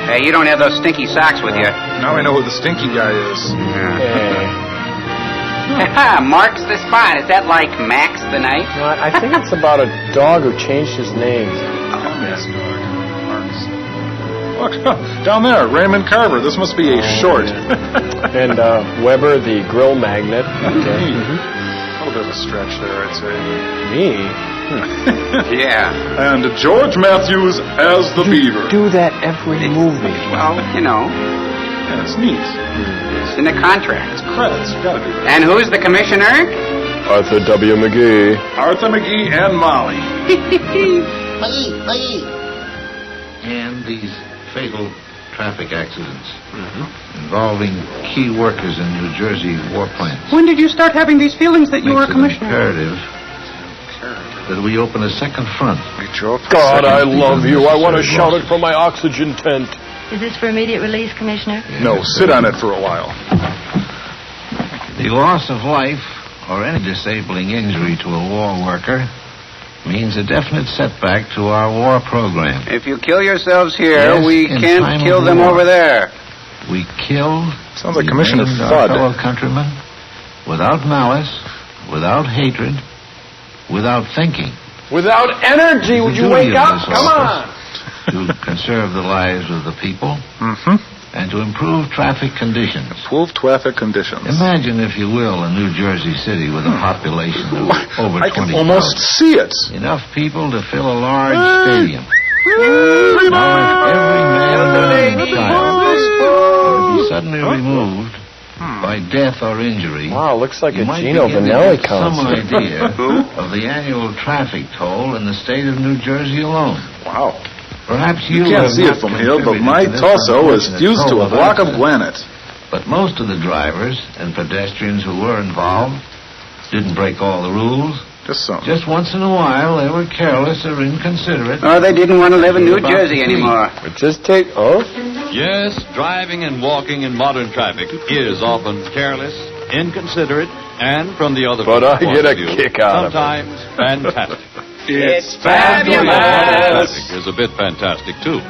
Hey, you don't have those stinky socks with you. Now I know who the stinky guy is. Mark's the spot. Is that like Max the knife? No, I think it's about a dog who changed his name. Yes, dog. Look, down there, Raymond Carver. This must be a short. And Weber, the grill magnet. Okay. A little bit of a stretch there, I'd say. Me? Yeah. And George Matthews as the Beaver. Do that every movie. Well, you know. Yeah, it's neat. It's in the contract. It's credits. You gotta do that. And who's the commissioner? Arthur W. McGee. Arthur McGee and Molly. McGee. And these fatal traffic accidents involving key workers in New Jersey war plants. When did you start having these feelings that you were a commissioner? Imperative that we open a second front. God, I love you. I want to shout it from my oxygen tent. Is this for immediate release, Commissioner? No, sit on it for a while. The loss of life or any disabling injury to a war worker means a definite setback to our war program. If you kill yourselves here, Yes, we in can't time kill of them war. over there. We kill. Sounds like Commissioner our Fudd. fellow countrymen without malice, without hatred, without thinking. Without energy, would you wake up? Come on! To conserve the lives of the people and to improve traffic conditions. Improve traffic conditions. Imagine, if you will, a New Jersey city with a population of over 20,000. I can almost see it. Enough people to fill a large stadium. Now, if every man, woman, and child were to be suddenly removed by death or injury, Wow, looks like you a might Gino begin to Vanelli get some concert. idea of the annual traffic toll in the state of New Jersey alone. Wow. Perhaps You can't see it from here, but my torso is fused to a block of granite. But most of the drivers and pedestrians who were involved didn't break all the rules. Just some. Just once in a while, they were careless or inconsiderate. Or they didn't want to live in New Jersey anymore. But just take... Oh? Yes, driving and walking in modern traffic is often careless, inconsiderate, and from the other But I point get a of view, kick out of it. sometimes fantastic. It's Traffic is a bit fantastic, too.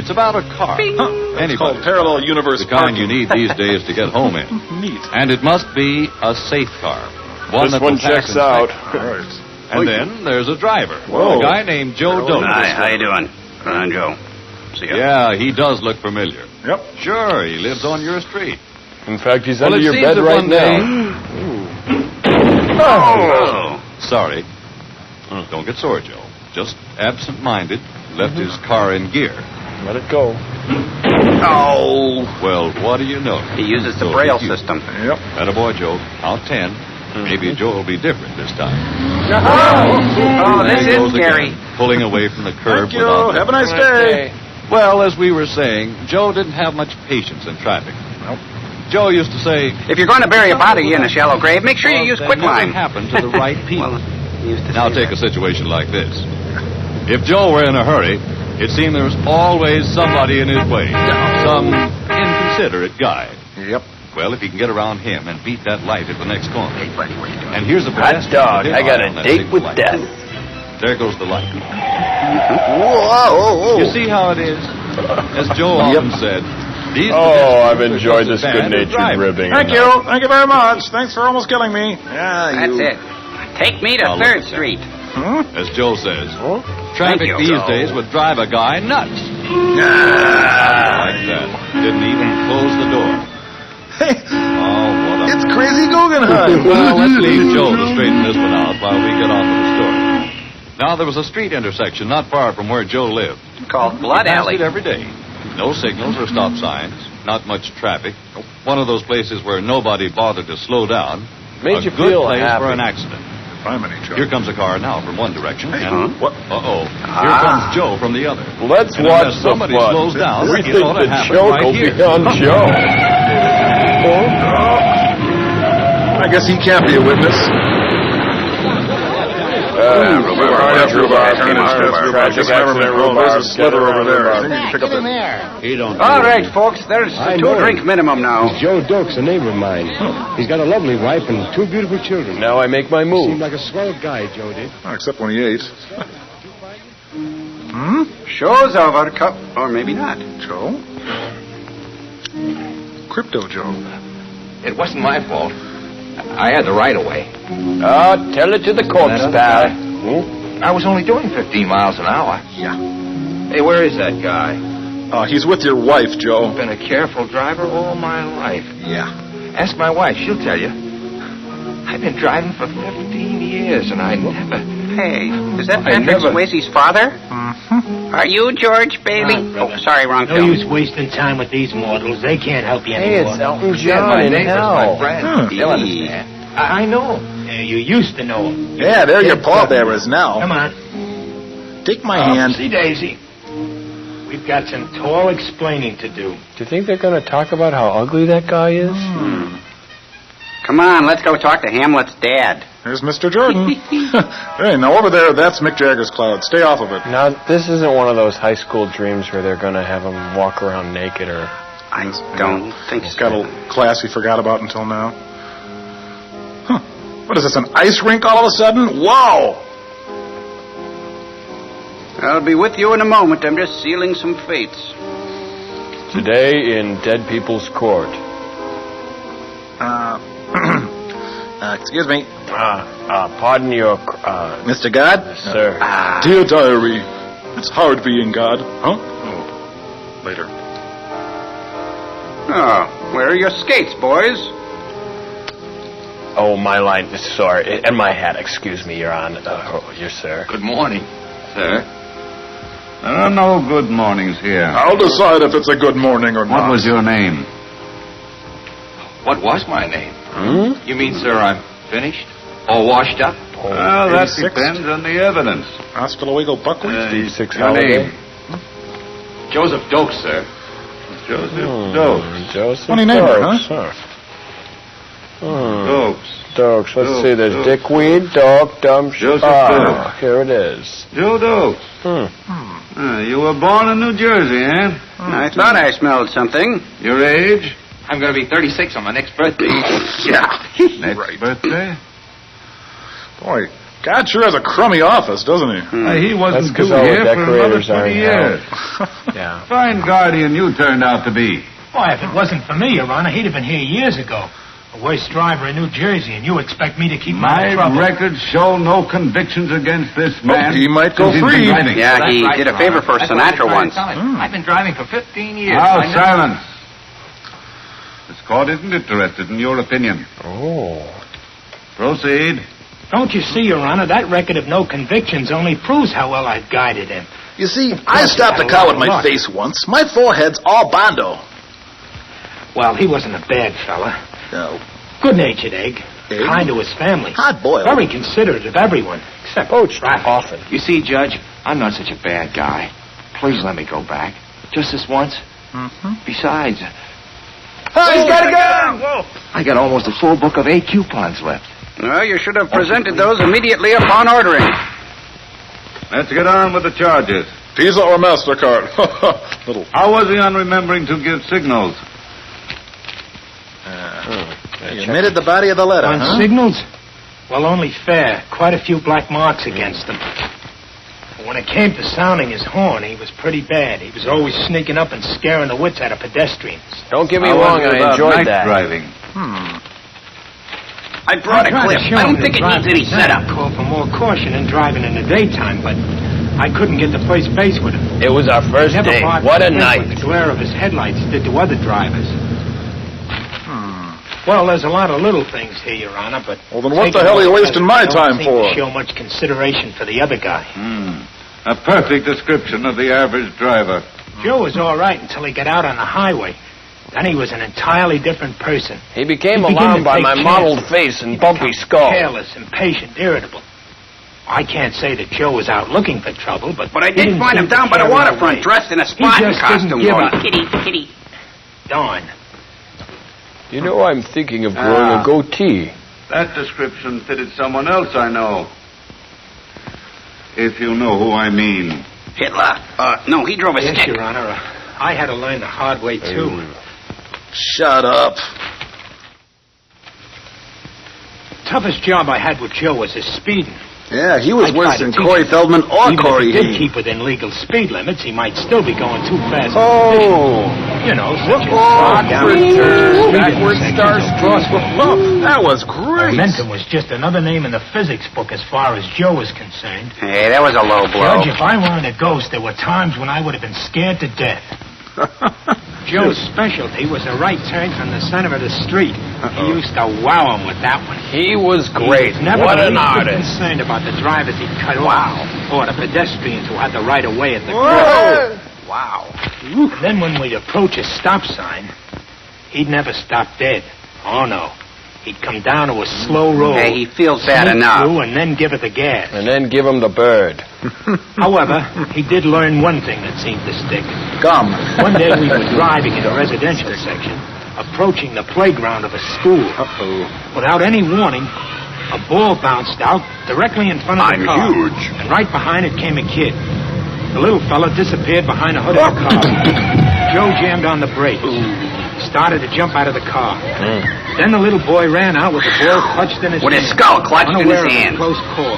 It's about a car. It's called Parallel Universe The kind you parking. need these days to get home in. Neat. And it must be a safe car. One This that one will pass checks inspection. out. All right. And then there's a driver. Whoa. A guy named Joe Doe. Hi, how you doing? Joe. See ya. Yeah, he does look familiar. Yep. Sure, he lives on your street. In fact, he's Well, under it your seems bed that right one day- now. Oh. Sorry. Don't get sore, Joe. Just absent-minded, left his car in gear. Let it go. Oh. Well, what do you know? He uses the So braille did you. system. Yep. Attaboy, Joe. Count 10. Maybe Joe will be different this time. Oh, There this he is goes scary. again, pulling away from the curb Thank you. without... Have a nice day. Well, as we were saying, Joe didn't have much patience in traffic. Nope. Joe used to say... If you're going to bury a body in a shallow grave, make sure you use "Well, that quicklime. never happened to the right people." Well, he used to Now say take that. a situation like this. If Joe were in a hurry, it seemed there was always somebody in his way. Some inconsiderate guy. Yep. Well, if he can get around him and beat that light at the next corner. Hey, buddy, what are you doing? And here's a Hot pedestrian dog, with his I got eye a on that date signal with light. death. There goes the light. Whoa. You see how it is? As Joe often said, these Oh, I've pedestrians are enjoyed just this as bad as good-natured drivers. ribbing. Thank you. Thank you very much. Thanks for almost killing me. Yeah, That's it. Take me to Now, look 3rd at that. Street. As Joe says, Thank traffic you, these Joe. days would drive a guy nuts. Like that. Didn't even close the door. Hey, Oh, what a... it's Crazy Guggenheim. Well, let's leave Joe to straighten this one out while we get on to the story. Now, there was a street intersection not far from where Joe lived. Called Blood He passed Alley. it every day. No signals or stop signs. Not much traffic. One of those places where nobody bothered to slow down. Made a you good feel place happy. for an accident. I'm any Joe. Here comes a car now from one direction, Hey, and what? Here comesE from the other. Let's And watch unless the somebody fun. slows down, We it think ought to the happen joke right will here. be on Joe. I guess he can't be a witness. Tragic accident, There's a slither over there. I think you can pick up the... He don't... All right, folks, there's I the know. 2-drink minimum now. Joe Dokes, a neighbor of mine. He's got a lovely wife and 2 beautiful children. Now I make my Seemed move. like a swell guy, Joe did. Oh, except when he ate. Show's over, or maybe not. Joe? Crypto Joe. It wasn't my fault. I had the right of way. Oh, tell it to the corpse, pal. I was only doing 15 miles an hour. Yeah. Hey, where is that guy? He's with your wife, Joe. Been a careful driver all my life. Yeah. Ask my wife, she'll tell you. I've been driving for 15 years, and I never... Hey, is that Patrick Swayze's father? Mm-hmm. Are you George Bailey? Oh, sorry, wrong No film. use wasting time with these mortals. They can't help you Hey, anymore. it's Elton Yeah, John my in neighbor's my hell. friend. They'll understand. I know. Yeah, you used to know him. Yeah, they're your pallbearers now. Come on. Take my hand. See, Daisy. We've got some tall explaining to do. Do you think they're going to talk about how ugly that guy is? Come on, let's go talk to Hamlet's dad. There's Mr. Jordan. Hey, now over there, that's Mick Jagger's cloud. Stay off of it. Now, this isn't one of those high school dreams where they're going to have him walk around naked or... I don't think It's so. got a class we forgot about until now. Huh. What is this, an ice rink all of a sudden? Wow! I'll be with you in a moment. I'm just sealing some fates. Today in Dead People's Court. Excuse me. Pardon your... Mr. God? sir. Dear diary, it's hard being God. Huh? Later. Oh, where are your skates, boys? Oh, my line is sore. And my hat, excuse me, Your Honor. Yes, sir. Good morning, sir. There are no good mornings here. I'll decide if it's a good morning or not. What was your name? What was my name? Hmm? You mean, sir, I'm finished? All washed up? Well, that 86th. depends on the evidence. Hospital Eagle Buckwheat? 86 Your holiday. name? Joseph Doak, sir. Joseph Dokes. Joseph Funny name, Dokes, huh? Dokes. Dokes. Let's Dokes, see. There's Dokes. Dickweed, Dog, Dumb... Joseph Ah, Dokes. here it is. Joe Dokes. You were born in New Jersey, eh? I thought I smelled something. Your age? I'm going to be 36 on my next birthday. Yeah. Next birthday? Boy, God sure has a crummy office, doesn't he? He wasn't That's 'cause due all the here for another decorators are 20 in years. Yeah. Fine guardian you turned out to be. Why, if it wasn't for me, Your Honor, he'd have been here years ago. The worst driver in New Jersey, and you expect me to keep him out My of trouble. records show no convictions against this man. he might go since he's been free. driving. Yeah, That's he right, did a Your favor Honor. for That's what I was Sinatra trying to once. tell him. I've been driving for 15 years. Now, I never- silence. This court isn't interested in your opinion. Oh. Proceed. Don't you see, Your Honor, that record of no convictions only proves how well I've guided him. You see, course I stopped you a had a car lot with of my luck. face once. My forehead's all bondo. Well, he wasn't a bad fella. No. Good-natured egg. Egg? Kind to his family. Hard-boiled. Very considerate of everyone, except Poached traffic. often. You see, Judge, I'm not such a bad guy. Please let me go back. Just this once. Besides... Oh, he's got a gun! Whoa. I got almost a full book of 8 coupons left. Well, you should have presented those immediately upon ordering. Let's get on with the charges. Visa or MasterCard? Little. How was he on remembering to give signals? You admitted the body of the letter, On huh? signals? Well, only fair. Quite a few black marks against him. But when it came to sounding his horn, he was pretty bad. He was always sneaking up and scaring the wits out of pedestrians. Don't get me How wrong, was he I about enjoyed night that. driving. I brought a tried clip. to show I him don't think that it needs driving any at night setup. called for more caution in driving in the daytime, but I couldn't get to first base with him. It was our first Never date. parked What a the night. The glare of his headlights did to other drivers. Well, there's a lot of little things here, Your Honor, but... Well, then what the taken hell are you all wasting together, my don't time seem for? to show much consideration for the other guy. A perfect description of the average driver. Joe was all right until he got out on the highway. Then he was an entirely different person. He became He began alarmed to by take my chances. mottled face and bumpy skull. Careless, impatient, irritable. I can't say that Joe was out looking for trouble, but... But I he did didn't find seem him to down by the carry waterfront, away. dressed in a He Spartan just didn't costume. give going, up. kitty, kitty. Darn. You know, I'm thinking of growing a goatee. That description fitted someone else I know. If you know who I mean. Hitler. No, he drove a Yes, stick. Your Honor. I had to learn the hard way, too. Shut up. Toughest job I had with Joe was his speeding. Yeah, he was I worse tried to than teach Corey him. Feldman or Even Corey if he did Haim. keep within legal speed limits, he might still be going too fast. Oh. You know, such as Backward stars cross with love. That was great. Momentum was just another name in the physics book as far as Joe was concerned. Hey, that was a low blow. Judge, if I weren't a ghost, there were times when I would have been scared to death. Joe's specialty was a right turn from the center of the street. He used to wow him with that one. He was great. He was never What the an least bit artist. concerned about the drivers he'd cut off, or the pedestrians who had the right of way at the Whoa. Wow. And then when we'd approach a stop sign, he'd never stop dead. Oh, no. He'd come down to a slow roll. Hey, he feels bad sneak enough. through and then give it the gas. And then give him the bird. However, he did learn one thing that seemed to stick. Gum. One day we were driving in a residential section, approaching the playground of a school. Uh-oh. Without any warning, a ball bounced out directly in front of the car. huge. And right behind it came a kid. The little fella disappeared behind the hood of the car. Joe jammed on the brakes. Started to jump out of the car. Then the little boy ran out with the ball clutched in his With hand. his skull clutched in his unaware of hand. a close call.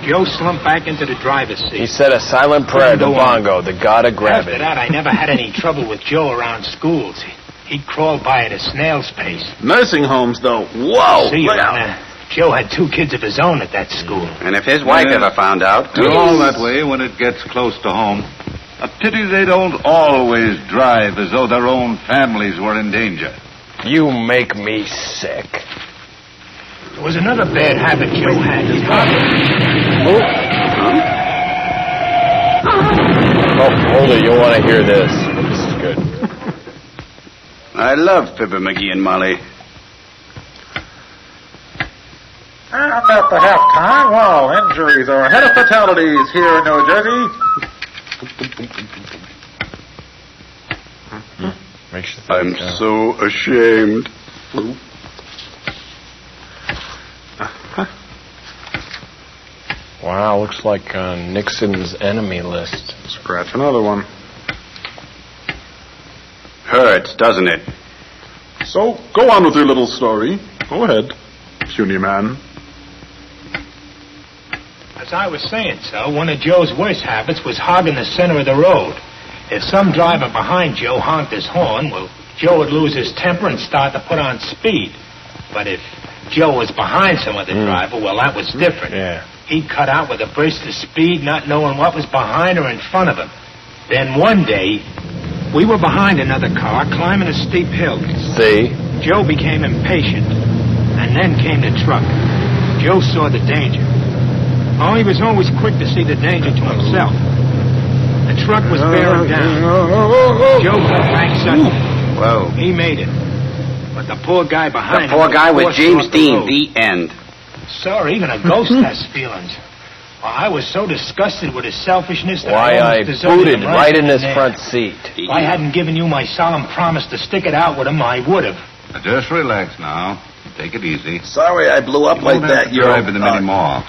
Joe slumped back into the driver's seat. He said a silent prayer to Go on. Bongo, the god of After gravity. that, I never had any trouble with Joe around schools. He'd crawl by at a snail's pace. Nursing homes, though. Whoa. See, look out. Joe had 2 kids of his own at that school. And if his wife ever found out... They're all that way when it gets close to home. A pity they don't always drive as though their own families were in danger. You make me sick. There was another bad habit Joe had. He'd hardly... Oh, hold it. You'll want to hear this. This is good. I love Fibber McGee and Molly. And at the halftime, well, injuries are ahead of fatalities here in New Jersey. Makes you think, I'm so ashamed. Wow, looks like Nixon's enemy list. Scratch another one. Hurts, doesn't it? So, go on with your little story. Go ahead, puny man. As I was saying, so, one of Joe's worst habits was hogging the center of the road. If some driver behind Joe honked his horn, well, Joe would lose his temper and start to put on speed. But if Joe was behind some other driver, well, that was different. Yeah. He'd cut out with a burst of speed, not knowing what was behind or in front of him. Then one day, we were behind another car climbing a steep hill. See? Joe became impatient, and then came the truck. Joe saw the danger. Oh, he was always quick to see the danger to himself. The truck was bearing down. Joe cut back suddenly. Whoa. He made it. But the poor guy behind The poor him guy was forced James off the Dean, road. the end. Sir, even a ghost has feelings. Well, I was so disgusted with his selfishness that Why, I I almost deserted booted him right in then his and front there. seat. If I hadn't given you my solemn promise to stick it out with him, I would have. Now, just relax now. Take it easy. Sorry I blew up like Won't have that. to drive with him anymore.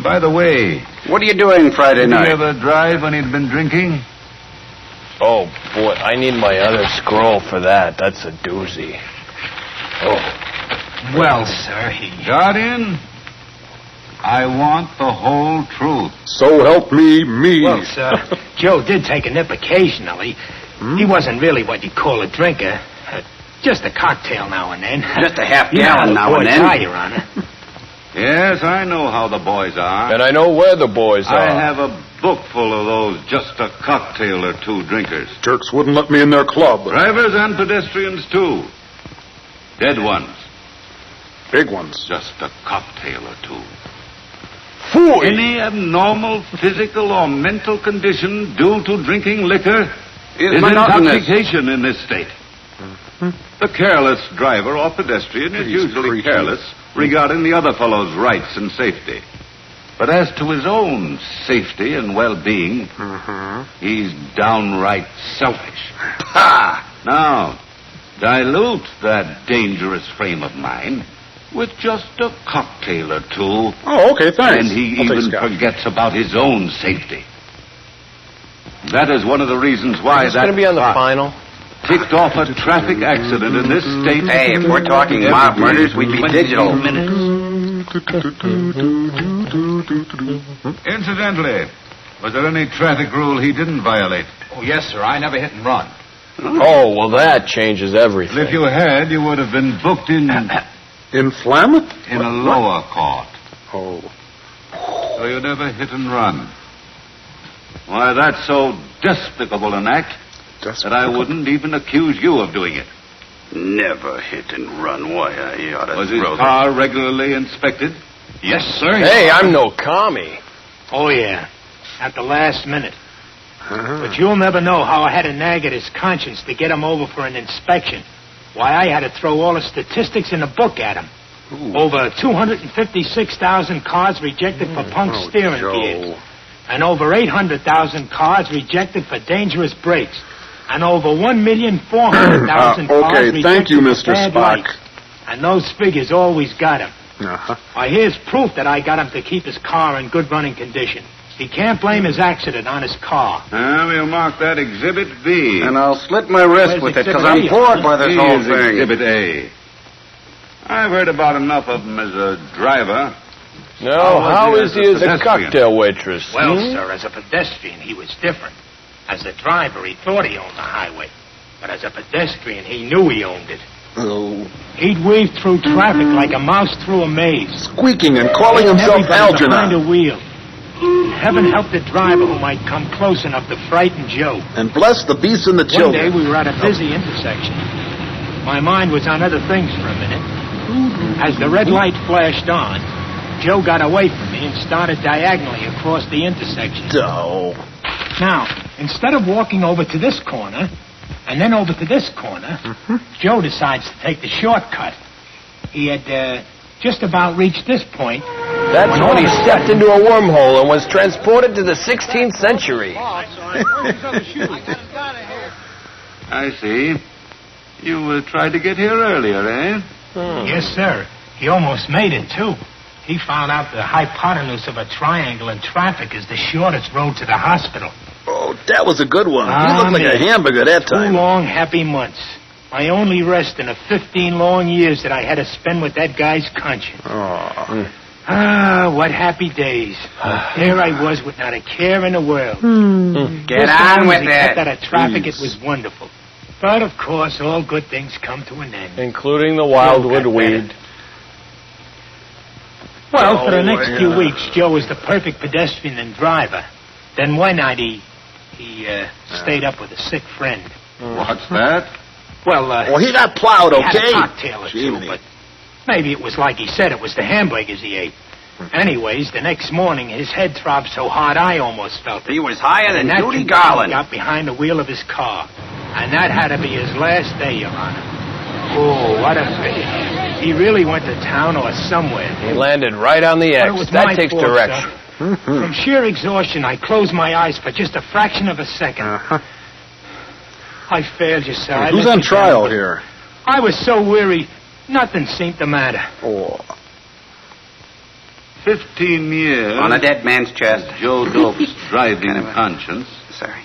By the way, What are you doing Friday did he night? ever drive when he'd been drinking? Oh, boy, I need my other scroll for that. That's a doozy. Oh. Well, sir, he... Guardian, I want the whole truth. So help me. Well, sir, Joe did take a nip occasionally. He wasn't really what you'd call a drinker. Just a cocktail now and then. Just a half You know how gallon the now and boys then. are, Your Honor. Yes, I know how the boys are. And I know where the boys are. I have a book full of those just a cocktail or two drinkers. Jerks wouldn't let me in their club. Drivers and pedestrians, too. Dead ones. Big ones. Just a cocktail or two. Fool! Any abnormal physical or mental condition due to drinking liquor is monotonous. intoxication in this state. The careless driver or pedestrian is These usually creatures. careless regarding the other fellow's rights and safety. But as to his own safety and well-being, he's downright selfish. Ha! Now, dilute that dangerous frame of mind with just a cocktail or two, Oh, okay, thanks. and he I'll take even Scotch. forgets about his own safety. That is one of the reasons why It's that going to be on the cop final. ticked off a traffic accident in this state. Hey, if we're talking every murders, we'd be 20 digital. minutes. Incidentally, was there any traffic rule he didn't violate? Oh, yes, sir. I never hit and run. Oh, well, that changes everything. If you had, you would have been booked in Inflammate? a lower court. Oh. So you never hit and run. Why, that's so despicable an act that I wouldn't even accuse you of doing it. Never hit and run. Why, I ought to Was his throw car regularly inspected? Yes, sir. Hey, I'm no commie. Oh, yeah. At the last minute. But you'll never know how I had to nag at his conscience to get him over for an inspection. Why, I had to throw all the statistics in the book at him. Over 256,000 cars rejected for punk steering gears. And over 800,000 cars rejected for dangerous brakes. And over 1,400,000 cars okay, rejected thank you, for Mr. bad Spock. lights. And those figures always got him. Uh-huh. Why, here's proof that I got him to keep his car in good running condition. He can't blame his accident on his car. We'll mark that Exhibit B. And I'll slit my wrist Where's with it, because Exhibit I'm A? bored by this He whole is thing. Exhibit A. I've heard about enough of him as a driver. No, how is he as a pedestrian? cocktail waitress? Well, sir, as a pedestrian, he was different. As a driver, he thought he owned the highway. But as a pedestrian, he knew he owned it. Oh. He'd weave through traffic like a mouse through a maze. Squeaking and calling himself Everybody behind a Algernon. wheel. Heaven help the driver who might come close enough to frighten Joe. And bless the beasts and the One day children. we were at a busy intersection. My mind was on other things for a minute. As the red light flashed on, Joe got away from me and started diagonally across the intersection. Oh. Now, instead of walking over to this corner and then over to this corner, Joe decides to take the shortcut. He had just about reached this point. That's when he stepped into a wormhole and was transported to the 16th century. I see. You tried to get here earlier, eh? Yes, sir. He almost made it, too. He found out the hypotenuse of a triangle in traffic is the shortest road to the hospital. Oh, that was a good one. He looked like a hamburger that 2 time. long, happy months. My only rest in the 15 long years that I had to spend with that guy's conscience. Oh. Ah, what happy days. There I was with not a care in the world. Get Just on long as with he kept out it. of traffic, Please. it was wonderful. But, of course, all good things come to an end. Including the wildwood weed. Well, for the next yeah. few weeks, Joe was the perfect pedestrian and driver. Then one night he stayed up with a sick friend. What's that? Well, Well, he got plowed, he had a okay? cocktail or two, Jiminy. but maybe it was like he said, it was the hamburgers he ate. Anyways, the next morning, his head throbbed so hard I almost felt it. He was higher than And that Judy condition Garland. got behind the wheel of his car. And that had to be his last day, Your Honor. Oh, what a figure. He really went to town or somewhere. He landed right on the But it X. was That my takes fault, direction. sir. From sheer exhaustion, I closed my eyes for just a fraction of a second. I failed you, sir. I Who's let on you trial down. here? I was so weary, nothing seemed to matter. Oh. 15 years. On a dead man's chest. Joe Dope's driving conscience Sorry.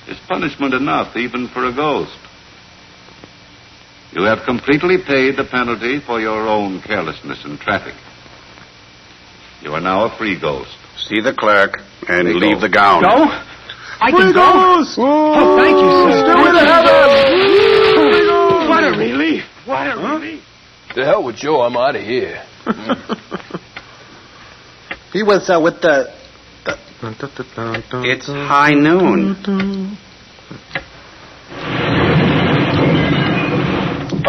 is punishment enough even for a ghost. You have completely paid the penalty for your own carelessness in traffic. You are now a free ghost. See the clerk and Free leave ghost. the gown. Go? I can go? Oh, thank you, sir. What a relief. What a relief. The hell with Joe, I'm out of here. He was with the... It's high noon.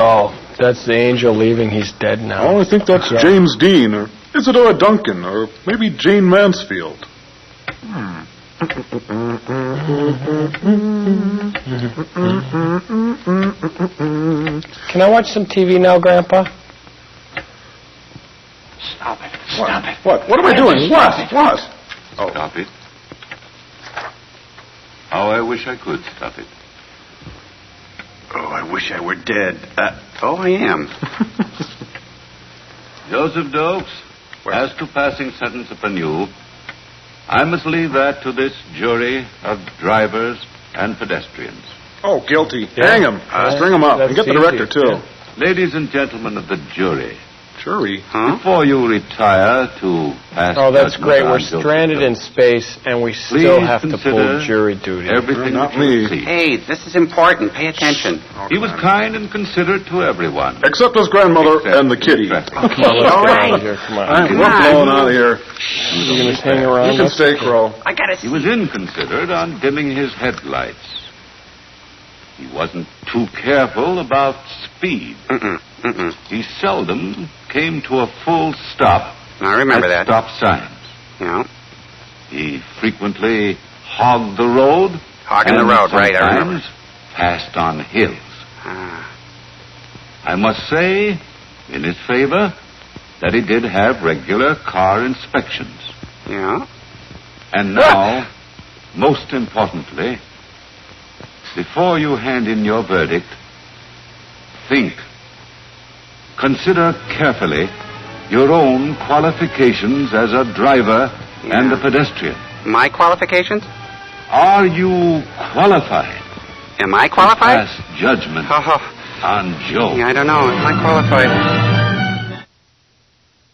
Oh, that's the angel leaving. He's dead now. Oh, I think that's James Dean, or Isadora Duncan, or maybe Jane Mansfield. Can I watch some TV now, Grandpa? Stop it. Stop it. What? What am I doing? What? What? Stop it. How I wish I could stop it. Oh, I wish I were dead. I am. Joseph Dokes, as to passing sentence upon you, I must leave that to this jury of drivers and pedestrians. Oh, guilty. Hang him. String him up. And get the director, too. Ladies and gentlemen of the jury, Jury? Huh? Before you retire to pass Oh, that's judgment great. on We're guilty stranded in folks, space, and we still please have to consider pull jury duty. everything Not that you me. see. Hey, this is important. Pay attention. He was kind and considerate to everyone. Except his grandmother Except and the kitty. traffic. Come on, let's All get right. out of here. Come on. We're on. blowing out of here. You gonna just hang around? You can us? stay, Crow. I gotta He see. was inconsiderate on dimming his headlights. He wasn't too careful about speed. He seldom came to a full stop I remember at that. stop signs. Yeah. He frequently hogged the road. Hogging the and road, right, I remember. sometimes passed on hills. Ah. I must say, in his favor, that he did have regular car inspections. Yeah. And now, most importantly, before you hand in your verdict, think. Consider carefully your own qualifications as a driver and a pedestrian. My qualifications? Are you qualified Am I to qualified? pass judgment Oh, on Joe? yeah, I don't know. Am I qualified?